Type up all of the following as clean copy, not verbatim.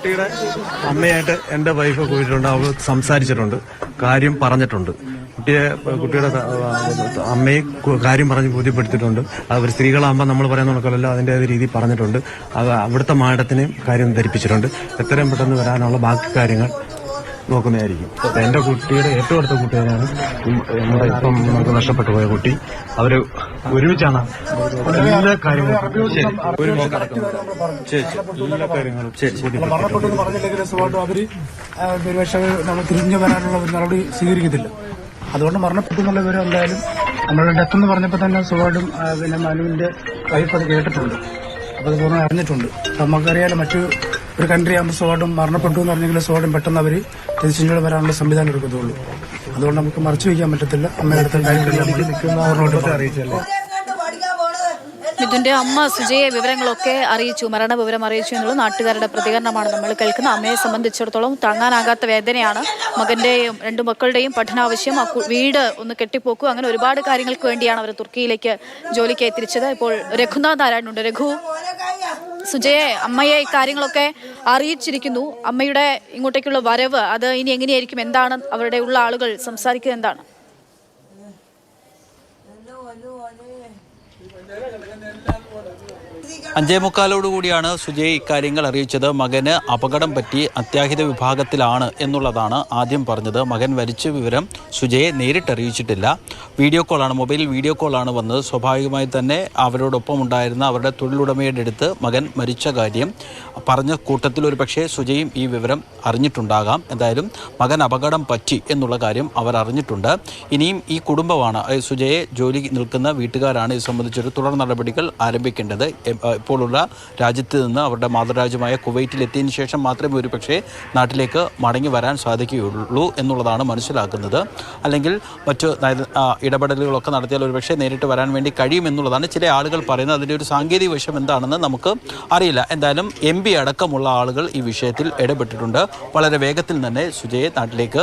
കുട്ടിയുടെ അമ്മയായിട്ട് എൻ്റെ വൈഫ് പോയിട്ടുണ്ട്. അവൾ സംസാരിച്ചിട്ടുണ്ട്, കാര്യം പറഞ്ഞിട്ടുണ്ട്. കുട്ടിയുടെ അമ്മയെ കാര്യം പറഞ്ഞ് ബോധ്യപ്പെടുത്തിയിട്ടുണ്ട്. അവർ സ്ത്രീകളാകുമ്പോൾ നമ്മൾ പറയുന്ന കണക്കല്ല, അതിൻ്റെ രീതിയിൽ പറഞ്ഞിട്ടുണ്ട്. അത് അവിടുത്തെ മാഡത്തിനെയും കാര്യം ധരിപ്പിച്ചിട്ടുണ്ട്. എത്രയും പെട്ടെന്ന് വരാനുള്ള ബാക്കി കാര്യങ്ങൾ നോക്കുന്നതായിരിക്കും. എൻ്റെ കുട്ടിയുടെ ഏറ്റവും അടുത്ത കൂട്ടുകാരാണ് നമ്മുടെ ഇപ്പം നമുക്ക് നഷ്ടപ്പെട്ടു പോയ കുട്ടി. അവര് ഒരുമിച്ചാണ് എല്ലാ കാര്യങ്ങളും പറഞ്ഞില്ലെങ്കിൽ അവര് ഒരുപക്ഷെ നമ്മൾ തിരിഞ്ഞു വരാനുള്ള ഒരു നടപടി സ്വീകരിക്കത്തില്ല. അതുകൊണ്ട് മരണപ്പെട്ടു എന്നുള്ള വിവരം എന്തായാലും നമ്മളുടെ ഡെത്ത് എന്ന് പറഞ്ഞപ്പോൾ തന്നെ സുഖമായിട്ടും പിന്നെ മനുവിന്റെ വൈഫ് അത് കേട്ടിട്ടുണ്ട്. അപ്പോൾ അത് പൂർണ്ണമായി അറിഞ്ഞിട്ടുണ്ട്. നമുക്കറിയാലോ മറ്റു ഒരു കൺട്രി ആകുമ്പോൾ സുഖമായിട്ടും മരണപ്പെട്ടു എന്ന് പറഞ്ഞെങ്കിൽ സുഖമായിട്ടും പെട്ടെന്ന് അവർ തിരിച്ചിങ്ങോട്ട് വരാനുള്ള സംവിധാനം എടുക്കത്തുള്ളൂ. അതുകൊണ്ട് നമുക്ക് മറച്ചു വയ്ക്കാൻ പറ്റത്തില്ല. അമ്മയുടെ അടുത്ത കാര്യങ്ങളെല്ലാം അറിയിച്ചല്ലേ. മിഥുന്റെ അമ്മ സുജയെ വിവരങ്ങളൊക്കെ അറിയിച്ചു, മരണ വിവരം അറിയിച്ചു എന്നുള്ള നാട്ടുകാരുടെ പ്രതികരണമാണ് നമ്മൾ കേൾക്കുന്നത്. അമ്മയെ സംബന്ധിച്ചിടത്തോളം താങ്ങാനാകാത്ത വേദനയാണ്. മകന്റെയും രണ്ടു മക്കളുടെയും പഠനാവശ്യം, വീട് ഒന്ന് കെട്ടിപ്പോക്കും, അങ്ങനെ ഒരുപാട് കാര്യങ്ങൾക്ക് വേണ്ടിയാണ് അവർ തുർക്കിയിലേക്ക് ജോലിക്കായി തിരിച്ചത്. ഇപ്പോൾ രഘുനാഥ് ആരാനുണ്ട്. രഘു, സുജയെ അമ്മയെ ഇക്കാര്യങ്ങളൊക്കെ അറിയിച്ചിരിക്കുന്നു. അമ്മയുടെ ഇങ്ങോട്ടേക്കുള്ള വരവ് അത് ഇനി എങ്ങനെയായിരിക്കും, എന്താണ് അവരുടെ ഉള്ള ആളുകൾ സംസാരിക്കുന്നത്, എന്താണ്? അഞ്ചേമുക്കാലോടുകൂടിയാണ് സുജയ് ഇക്കാര്യങ്ങൾ അറിയിച്ചത്. മകന് അപകടം പറ്റി അത്യാഹിത വിഭാഗത്തിലാണ് എന്നുള്ളതാണ് ആദ്യം പറഞ്ഞത്. മകൻ മരിച്ച വിവരം സുജയെ നേരിട്ടറിയിച്ചിട്ടില്ല. മൊബൈൽ വീഡിയോ കോളാണ് വന്നത്. സ്വാഭാവികമായി തന്നെ അവരോടൊപ്പം ഉണ്ടായിരുന്ന അവരുടെ തൊഴിലുടമയുടെ അടുത്ത് മകൻ മരിച്ച കാര്യം പറഞ്ഞ കൂട്ടത്തിൽ ഒരു പക്ഷേ സുജയും ഈ വിവരം അറിഞ്ഞിട്ടുണ്ടാകാം. എന്തായാലും മകൻ അപകടം പറ്റി എന്നുള്ള കാര്യം അവർ അറിഞ്ഞിട്ടുണ്ട്. ഇനിയും ഈ കുടുംബമാണ്, സുജയെ ജോലി നിൽക്കുന്ന വീട്ടുകാരാണ് ഇത് സംബന്ധിച്ചൊരു തുടർ നടപടികൾ ആരംഭിക്കേണ്ടത്. ഇപ്പോഴുള്ള രാജ്യത്ത് നിന്ന് അവരുടെ മാതൃരാജ്യമായ കുവൈറ്റിലെത്തിയതിനു ശേഷം മാത്രമേ ഒരു പക്ഷേ നാട്ടിലേക്ക് മടങ്ങി വരാൻ സാധിക്കുകയുള്ളൂ എന്നുള്ളതാണ് മനസ്സിലാക്കുന്നത്. അല്ലെങ്കിൽ മറ്റു ഇടപെടലുകളൊക്കെ നടത്തിയാൽ ഒരു പക്ഷേ നേരിട്ട് വരാൻ വേണ്ടി കഴിയുമെന്നുള്ളതാണ് ചില ആളുകൾ പറയുന്നത്. അതിൻ്റെ ഒരു സാങ്കേതിക വശം എന്താണെന്ന് നമുക്ക് അറിയില്ല. എന്തായാലും MP അടക്കമുള്ള ആളുകൾ ഈ വിഷയത്തിൽ ഇടപെട്ടിട്ടുണ്ട്. വളരെ വേഗത്തിൽ തന്നെ സുജയെ നാട്ടിലേക്ക്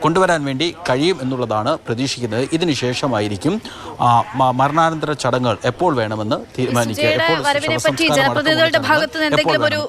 കൊണ്ടുവരാൻ വേണ്ടി കഴിയും എന്നുള്ളതാണ് പ്രതീക്ഷിക്കുന്നത്. ഇതിനുശേഷമായിരിക്കും മരണാനന്തര ചടങ്ങുകൾ എപ്പോൾ വേണമെന്ന് തീരുമാനിക്കുക. ജനപ്രതിനിധികളുടെ ഭാഗത്ത് നിന്ന് എന്തെങ്കിലും ഒരു